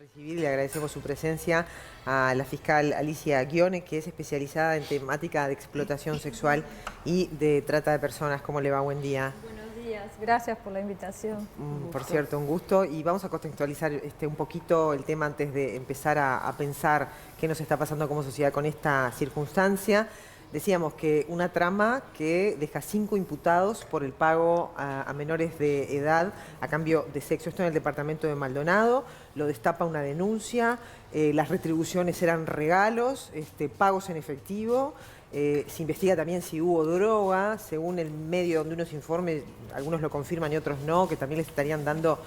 Recibir y le agradecemos su presencia a la fiscal Alicia Ghione, que es especializada en temática de explotación sexual y de trata de personas. ¿Cómo le va? Buen día. Buenos días, gracias por la invitación. Un Por gusto. cierto, un gusto. Y vamos a contextualizar un poquito el tema antes de empezar a pensar qué nos está pasando como sociedad con esta circunstancia. Decíamos que una trama que deja 5 imputados por el pago a menores de edad a cambio de sexo. Esto en el departamento de Maldonado, lo destapa una denuncia, las retribuciones eran regalos, pagos en efectivo. Se investiga también si hubo droga, según el medio donde uno se informe, algunos lo confirman y otros no, que también les estarían dando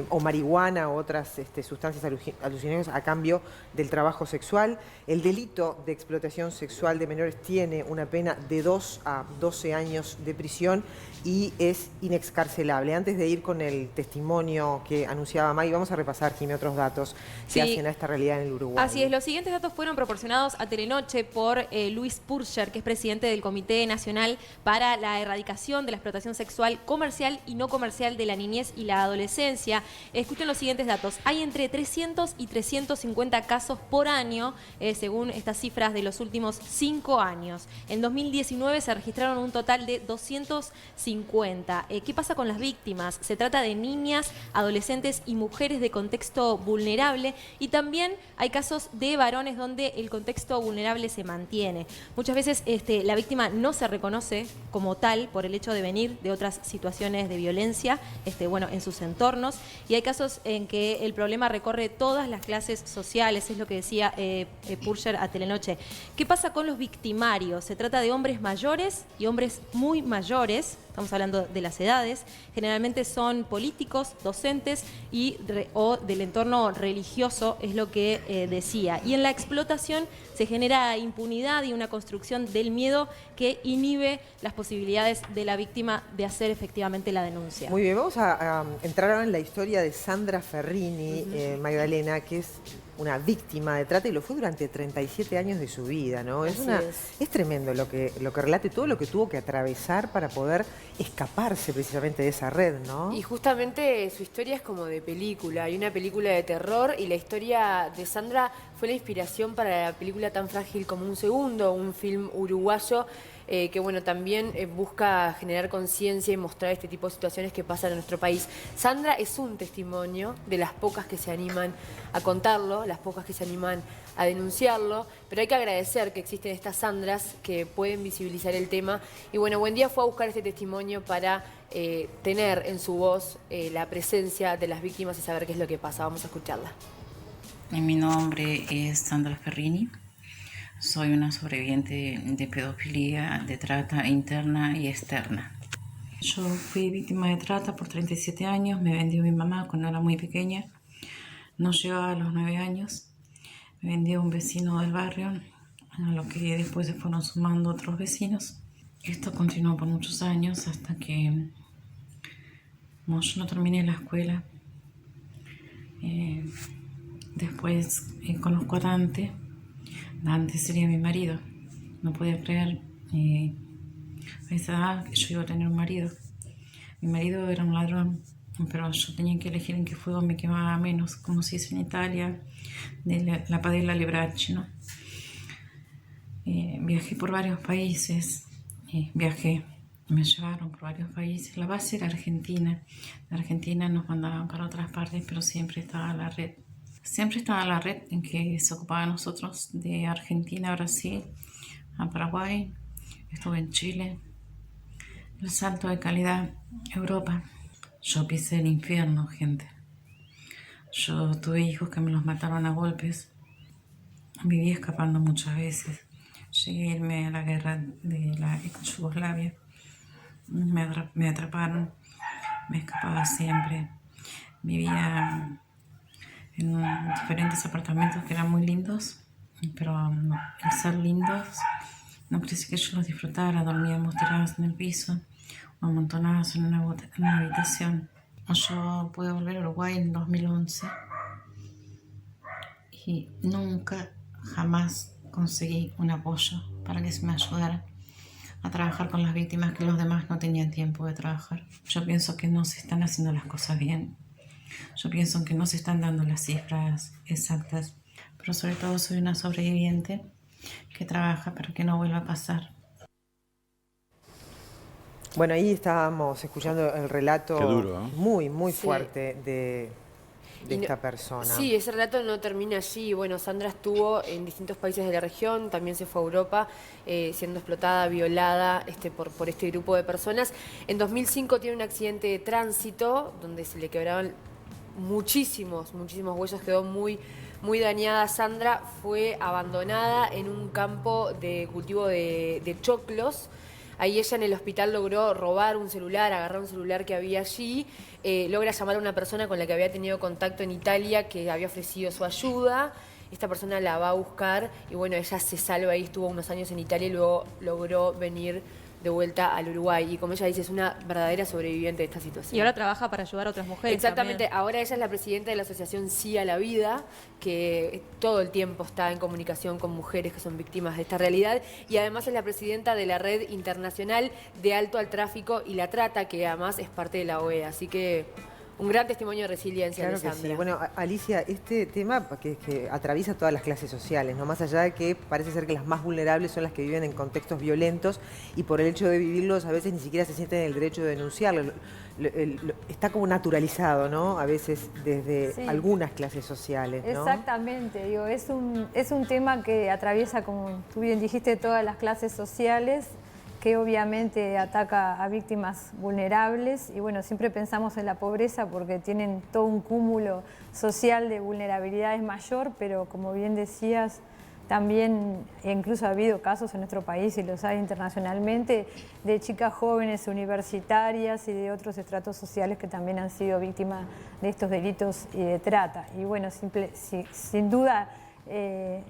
o marihuana o otras sustancias alucinógenas a cambio del trabajo sexual. El delito de explotación sexual de menores tiene una pena de 2 a 12 años de prisión y es inexcarcelable. Antes de ir con el testimonio que anunciaba Maggie, vamos a repasar, Jimmy, otros datos que hacen a esta realidad en el Uruguay. Así es, los siguientes datos fueron proporcionados a Telenoche por Luis Purcher, que es presidente del Comité Nacional para la Erradicación de la Explotación Sexual Comercial y No Comercial de la Niñez y la Adolescencia. Escuchen los siguientes datos. Hay entre 300 y 350 casos por año, según estas cifras de los últimos 5 años. En 2019 se registraron un total de 250. ¿Qué pasa con las víctimas? Se trata de niñas, adolescentes y mujeres de contexto vulnerable, y también hay casos de varones donde el contexto vulnerable se mantiene. Muchas veces la víctima no se reconoce como tal por el hecho de venir de otras situaciones de violencia en sus entornos, y hay casos en que el problema recorre todas las clases sociales, es lo que decía Purcher a Telenoche. ¿Qué pasa con los victimarios? Se trata de hombres mayores y hombres muy mayores, estamos hablando de las edades, generalmente son políticos, docentes o del entorno religioso, es lo que decía. Y en la explotación se genera impunidad y una construcción del miedo que inhibe las posibilidades de la víctima de hacer efectivamente la denuncia. Muy bien, vamos a entrar ahora en la historia de Sandra Ferrini, Magdalena, que es una víctima de trata y lo fue durante 37 años de su vida, ¿no? Es tremendo lo que relata y todo lo que tuvo que atravesar para poder escaparse precisamente de esa red, ¿no? Y justamente su historia es como de película, hay una película de terror, y la historia de Sandra fue la inspiración para la película Tan Frágil como un Segundo, un film uruguayo que bueno, también busca generar conciencia y mostrar este tipo de situaciones que pasan en nuestro país. Sandra es un testimonio de las pocas que se animan a contarlo, las pocas que se animan a denunciarlo, pero hay que agradecer que existen estas Sandras que pueden visibilizar el tema. Y bueno, Buendía fue a buscar este testimonio para tener en su voz la presencia de las víctimas y saber qué es lo que pasa. Vamos a escucharla. Mi nombre es Sandra Ferrini. Soy una sobreviviente de pedofilia, de trata interna y externa. Yo fui víctima de trata por 37 años. Me vendió mi mamá cuando era muy pequeña. No llegaba a los 9 años. Me vendió un vecino del barrio, a lo que después se fueron sumando otros vecinos. Esto continuó por muchos años hasta que yo no terminé la escuela. Después conozco a Dante. Dante sería mi marido. No podía creer a esa edad que yo iba a tener un marido. Mi marido era un ladrón, pero yo tenía que elegir en qué fuego me quemaba menos, como se dice en Italia, de la padella alle braccia, ¿no? Viajé por varios países, me llevaron por varios países. La base era Argentina. De Argentina nos mandaban para otras partes, pero siempre estaba la red. Siempre estaba la red en que se ocupaba de nosotros, de Argentina a Brasil, a Paraguay. Estuve en Chile. El salto de calidad, Europa. Yo pisé el infierno, gente. Yo tuve hijos que me los mataron a golpes. Viví escapando muchas veces. Llegué a irme a la guerra de la ex Yugoslavia. Me atraparon. Me escapaba siempre. Vivía en diferentes apartamentos que eran muy lindos, pero no, el ser lindos no quiere decir que yo los disfrutara. Dormíamos tiradas en el piso o amontonadas en una habitación. Yo pude volver a Uruguay en 2011 y nunca, jamás conseguí un apoyo para que se me ayudara a trabajar con las víctimas, que los demás no tenían tiempo de trabajar. Yo pienso que no se están haciendo las cosas bien. Yo pienso que no se están dando las cifras exactas, pero sobre todo soy una sobreviviente que trabaja para que no vuelva a pasar. Bueno, ahí estábamos escuchando el relato. Qué duro, ¿eh? Muy Sí. fuerte de Y no- esta persona. Sí, ese relato no termina allí. Bueno, Sandra estuvo en distintos países de la región, también se fue a Europa, siendo explotada, violada por este grupo de personas. En 2005 tiene un accidente de tránsito donde se le quebraban muchísimos huesos, quedó muy dañada. Sandra fue abandonada en un campo de cultivo de choclos. Ahí ella en el hospital logró robar un celular, agarrar un celular que había allí, logra llamar a una persona con la que había tenido contacto en Italia que había ofrecido su ayuda. Esta persona la va a buscar y bueno, ella se salva ahí, estuvo unos años en Italia y luego logró venir de vuelta al Uruguay. Y como ella dice, es una verdadera sobreviviente de esta situación. Y ahora trabaja para ayudar a otras mujeres. Exactamente, también. ahora ella es la presidenta de la asociación Sí a la Vida, que todo el tiempo está en comunicación con mujeres que son víctimas de esta realidad, y además es la presidenta de la Red Internacional de Alto al Tráfico y la Trata, que además es parte de la OEA, así que un gran testimonio de resiliencia Claro de que Sandra. sí. Bueno, Alicia, este tema que atraviesa todas las clases sociales, ¿no? Más allá de que parece ser que las más vulnerables son las que viven en contextos violentos y por el hecho de vivirlos a veces ni siquiera se sienten en el derecho de denunciarlo. Está como naturalizado, ¿no? A veces desde Sí. algunas clases sociales, ¿no? Exactamente, digo, es un tema que atraviesa, como tú bien dijiste, todas las clases sociales, que obviamente ataca a víctimas vulnerables y bueno, siempre pensamos en la pobreza porque tienen todo un cúmulo social de vulnerabilidades mayor, pero como bien decías, también incluso ha habido casos en nuestro país y los hay internacionalmente de chicas jóvenes universitarias y de otros estratos sociales que también han sido víctimas de estos delitos y de trata. Y bueno, sin duda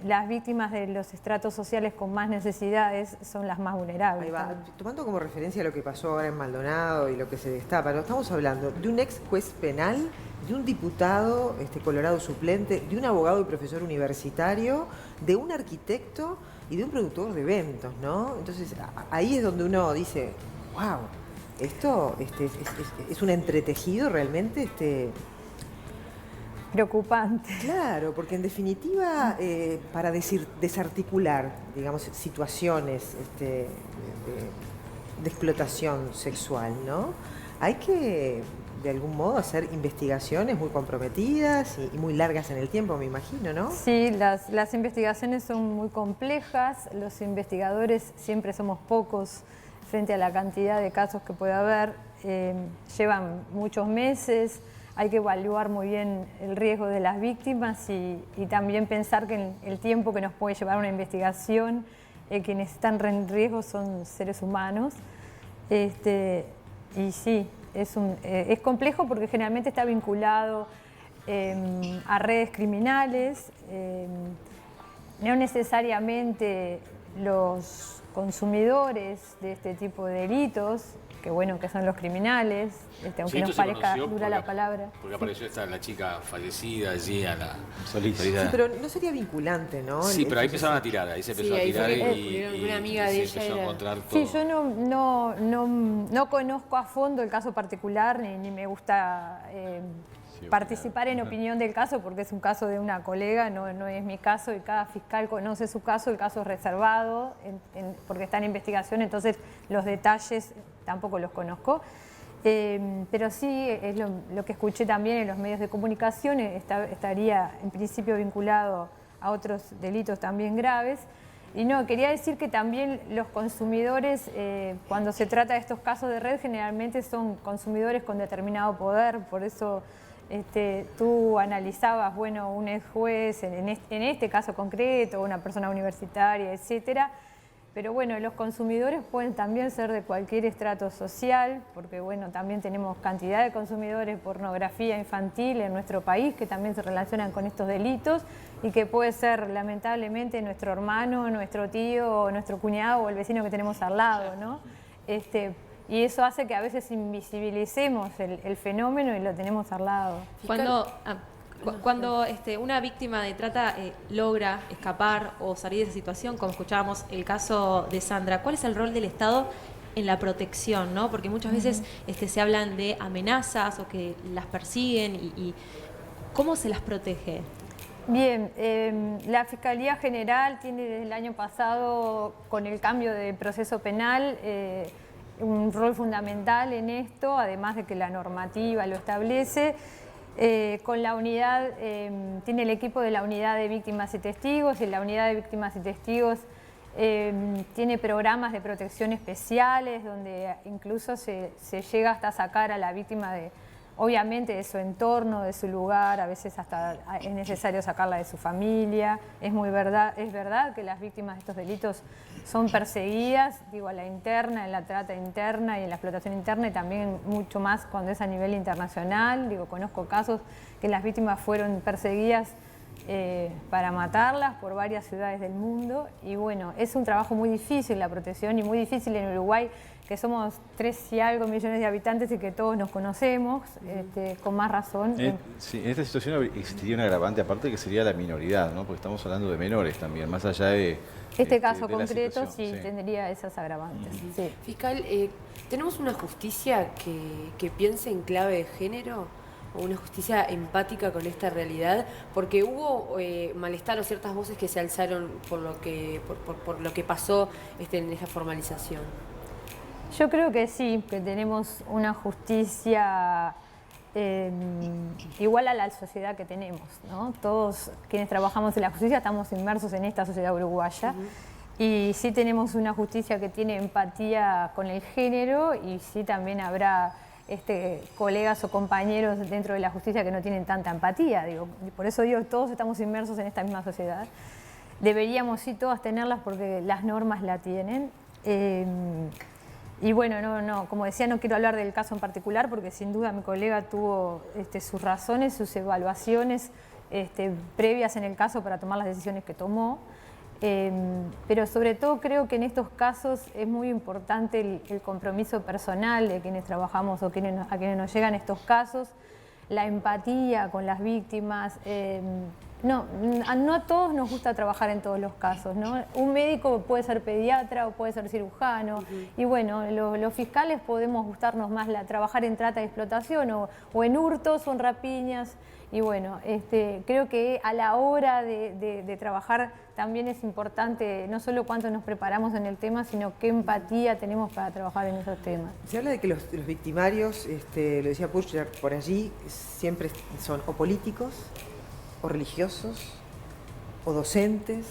las víctimas de los estratos sociales con más necesidades son las más vulnerables. Ahí va. también. Tomando como referencia lo que pasó ahora en Maldonado y lo que se destapa, ¿no? Estamos hablando de un ex juez penal, de un diputado colorado suplente, de un abogado y profesor universitario, de un arquitecto y de un productor de eventos, ¿no? Entonces ahí es donde uno dice, wow, esto es un entretejido realmente. Preocupante. Claro, porque en definitiva, para desarticular, digamos, situaciones de explotación sexual, ¿no? Hay que, de algún modo, hacer investigaciones muy comprometidas y muy largas en el tiempo, me imagino, ¿no? Sí, las investigaciones son muy complejas, los investigadores siempre somos pocos frente a la cantidad de casos que puede haber, llevan muchos meses. Hay que evaluar muy bien el riesgo de las víctimas y también pensar que el tiempo que nos puede llevar una investigación, quienes están en riesgo son seres humanos. Y sí, es complejo porque generalmente está vinculado a redes criminales, no necesariamente los consumidores de este tipo de delitos, que bueno, que son los criminales, aunque Sí, esto nos se parezca conoció dura la palabra. Porque apareció la chica fallecida allí a la Solís. salida. Sí, pero no sería vinculante, ¿no? Sí, pero ahí Eso empezaron a tirar, ahí se empezó Sí, a ahí tirar fue que y descubrieron que una amiga de se ella empezó a era- encontrar todo. Sí, yo no conozco a fondo el caso particular, ni me gusta participar en opinión del caso, porque es un caso de una colega, no es mi caso, y cada fiscal conoce su caso, el caso es reservado, porque está en investigación, entonces los detalles tampoco los conozco. Pero sí, es lo que escuché también en los medios de comunicación, estaría en principio vinculado a otros delitos también graves. Y no, quería decir que también los consumidores, cuando se trata de estos casos de red, generalmente son consumidores con determinado poder, por eso tú analizabas, bueno, un ex juez, en este caso concreto, una persona universitaria, etcétera. Pero bueno, los consumidores pueden también ser de cualquier estrato social, porque bueno, también tenemos cantidad de consumidores de pornografía infantil en nuestro país que también se relacionan con estos delitos y que puede ser lamentablemente nuestro hermano, nuestro tío, nuestro cuñado o el vecino que tenemos al lado, ¿no? Y eso hace que a veces invisibilicemos el fenómeno y lo tenemos al lado. Cuando una víctima de trata logra escapar o salir de esa situación, como escuchábamos el caso de Sandra, ¿cuál es el rol del Estado en la protección, ¿no? Porque muchas veces se hablan de amenazas o que las persiguen y ¿cómo se las protege? Bien, la Fiscalía General tiene desde el año pasado, con el cambio de proceso penal, un rol fundamental en esto, además de que la normativa lo establece. Con la unidad, tiene el equipo de la unidad de víctimas y testigos, y la unidad de víctimas y testigos tiene programas de protección especiales, donde incluso se llega hasta sacar a la víctima obviamente de su entorno, de su lugar, a veces hasta es necesario sacarla de su familia. Es verdad que las víctimas de estos delitos son perseguidas, digo, a la interna, en la trata interna y en la explotación interna, y también mucho más cuando es a nivel internacional. Digo, conozco casos que las víctimas fueron perseguidas para matarlas por varias ciudades del mundo, y bueno, es un trabajo muy difícil la protección, y muy difícil en Uruguay, que somos 3 y algo millones de habitantes y que todos nos conocemos, con más razón. Sí, en esta situación existiría un agravante aparte, que sería la minoridad, ¿no? Porque estamos hablando de menores también, más allá de... Este caso de concreto sí tendría esas agravantes. Sí. Fiscal, ¿tenemos una justicia que piense en clave de género? ¿O una justicia empática con esta realidad? Porque hubo malestar o ciertas voces que se alzaron por lo que pasó en esa formalización. Yo creo que sí, que tenemos una justicia igual a la sociedad que tenemos, ¿no? Todos quienes trabajamos en la justicia estamos inmersos en esta sociedad uruguaya, y sí tenemos una justicia que tiene empatía con el género, y sí también habrá colegas o compañeros dentro de la justicia que no tienen tanta empatía. Digo, por eso digo, todos estamos inmersos en esta misma sociedad. Deberíamos sí todas tenerlas porque las normas la tienen. Y bueno, como decía, no quiero hablar del caso en particular porque sin duda mi colega tuvo sus razones, sus evaluaciones previas en el caso para tomar las decisiones que tomó. Pero sobre todo creo que en estos casos es muy importante el compromiso personal de quienes trabajamos o a quienes nos llegan estos casos, la empatía con las víctimas. No a todos nos gusta trabajar en todos los casos, ¿no? Un médico puede ser pediatra o puede ser cirujano, y bueno, los fiscales podemos gustarnos más trabajar en trata y explotación o en hurtos o en rapiñas. Y bueno, creo que a la hora de trabajar también es importante no solo cuánto nos preparamos en el tema, sino qué empatía tenemos para trabajar en esos temas. Se habla de que los victimarios, lo decía Pusher por allí, siempre son o políticos, o religiosos, o docentes,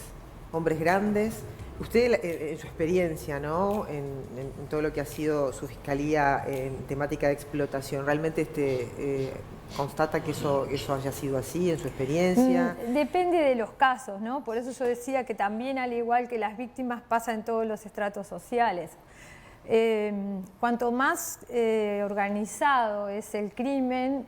hombres grandes. Usted, en su experiencia, ¿no? en todo lo que ha sido su fiscalía en temática de explotación, ¿realmente constata que eso haya sido así en su experiencia? Depende de los casos, ¿no? Por eso yo decía que también, al igual que las víctimas, pasa en todos los estratos sociales. Cuanto más organizado es el crimen,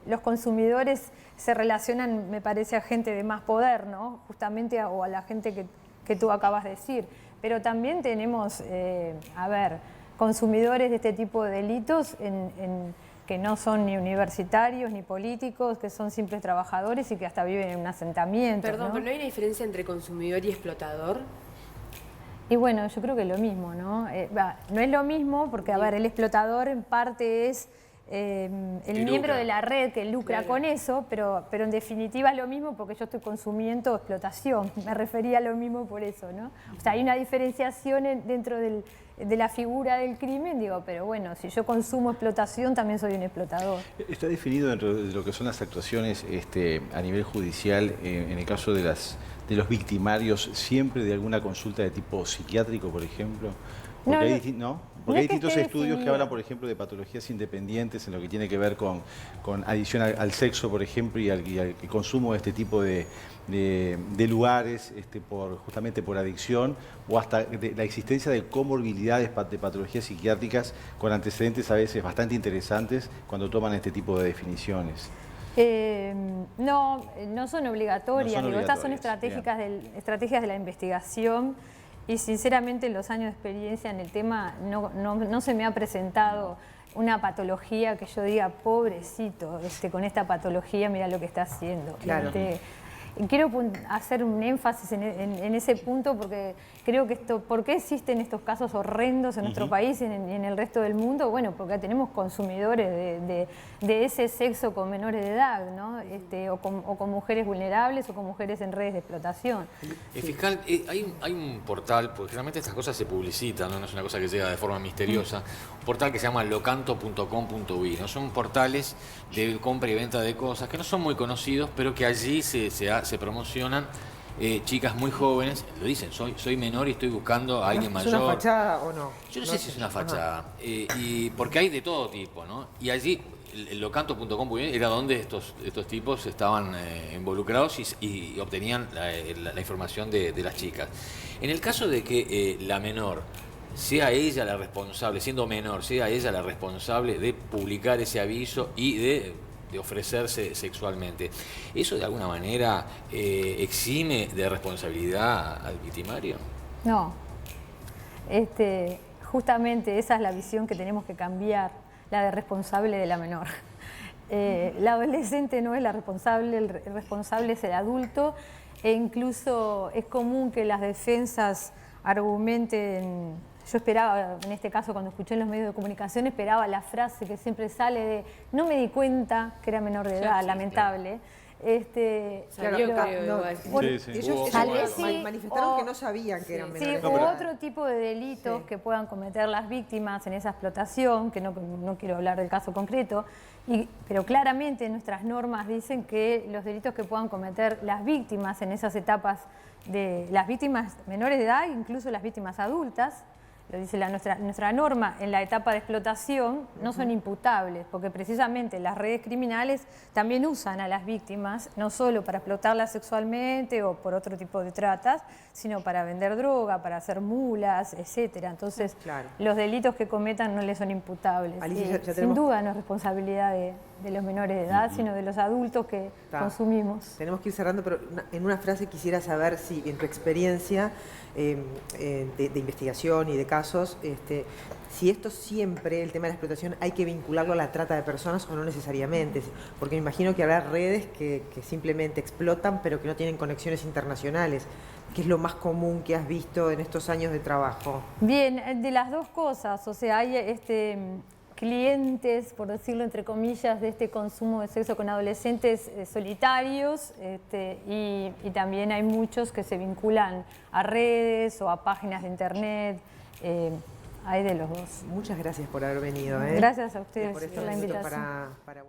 los consumidores se relacionan, me parece, a gente de más poder, ¿no? Justamente o a la gente que tú acabas de decir. Pero también tenemos, consumidores de este tipo de delitos que no son ni universitarios ni políticos, que son simples trabajadores y que hasta viven en un asentamiento. Perdón, ¿no? ¿pero no hay una diferencia entre consumidor y explotador? Y bueno, yo creo que es lo mismo, ¿no? No es lo mismo porque, el explotador en parte es el miembro de la red que lucra con eso, pero en definitiva es lo mismo porque yo estoy consumiendo explotación. Me refería a lo mismo por eso, ¿no? O sea, hay una diferenciación dentro de la figura del crimen, pero bueno, si yo consumo explotación también soy un explotador. ¿Está definido dentro de lo que son las actuaciones a nivel judicial, en el caso de los victimarios, siempre de alguna consulta de tipo psiquiátrico, por ejemplo? Porque Porque hay distintos estudios que hablan, por ejemplo, de patologías independientes en lo que tiene que ver con adición al sexo, por ejemplo, y al consumo de este tipo de lugares justamente por adicción, o hasta la existencia de comorbilidades de patologías psiquiátricas con antecedentes a veces bastante interesantes cuando toman este tipo de definiciones. No son obligatorias. Estas son estrategias de la investigación. Y sinceramente en los años de experiencia en el tema no se me ha presentado una patología que yo diga, pobrecito, con esta patología mira lo que está haciendo. Claro. Y quiero hacer un énfasis en ese punto porque creo que ¿por qué existen estos casos horrendos en nuestro país y en el resto del mundo? Bueno, porque tenemos consumidores de ese sexo con menores de edad, ¿no? O con mujeres vulnerables o con mujeres en redes de explotación. Fiscal, hay un portal, porque generalmente estas cosas se publicitan, ¿no? No es una cosa que llega de forma misteriosa, un portal que se llama locanto.com.uy, ¿no? Son portales de compra y venta de cosas que no son muy conocidos, pero que allí se promocionan chicas muy jóvenes, lo dicen, soy menor y estoy buscando a alguien mayor. ¿Es una fachada o no? Yo no sé si es una fachada, y porque hay de todo tipo, ¿no? Y allí, el locanto.com era donde estos tipos estaban involucrados y obtenían la información de las chicas. En el caso de que la menor sea ella la responsable, siendo menor, sea ella la responsable de publicar ese aviso y de ofrecerse sexualmente, ¿eso de alguna manera exime de responsabilidad al victimario? No. Justamente esa es la visión que tenemos que cambiar, la de responsable de la menor. La adolescente no es la responsable, el responsable es el adulto, e incluso es común que las defensas argumenten. Yo esperaba, en este caso cuando escuché en los medios de comunicación, esperaba la frase que siempre sale de no me di cuenta que era menor de edad, lamentable. Ellos manifestaron que no sabían que eran menores de edad. O otro tipo de delitos que puedan cometer las víctimas en esa explotación, que no quiero hablar del caso concreto, pero claramente nuestras normas dicen que los delitos que puedan cometer las víctimas en esas etapas de las víctimas menores de edad, incluso las víctimas adultas, lo dice nuestra norma, en la etapa de explotación no son imputables, porque precisamente las redes criminales también usan a las víctimas, no solo para explotarlas sexualmente o por otro tipo de tratas, sino para vender droga, para hacer mulas, etcétera. Entonces, los delitos que cometan no les son imputables. Alicia, sin duda no es responsabilidad de los menores de edad, sino de los adultos que consumimos. Tenemos que ir cerrando, pero en una frase quisiera saber si en tu experiencia de investigación y de casos, si esto siempre, el tema de la explotación, hay que vincularlo a la trata de personas o no necesariamente, porque me imagino que habrá redes que simplemente explotan pero que no tienen conexiones internacionales. ¿Qué es lo más común que has visto en estos años de trabajo? Bien, de las dos cosas, o sea, hay clientes, por decirlo entre comillas, de este consumo de sexo con adolescentes solitarios y también hay muchos que se vinculan a redes o a páginas de internet, hay de los dos. Muchas gracias por haber venido. Gracias a ustedes por la invitación. Para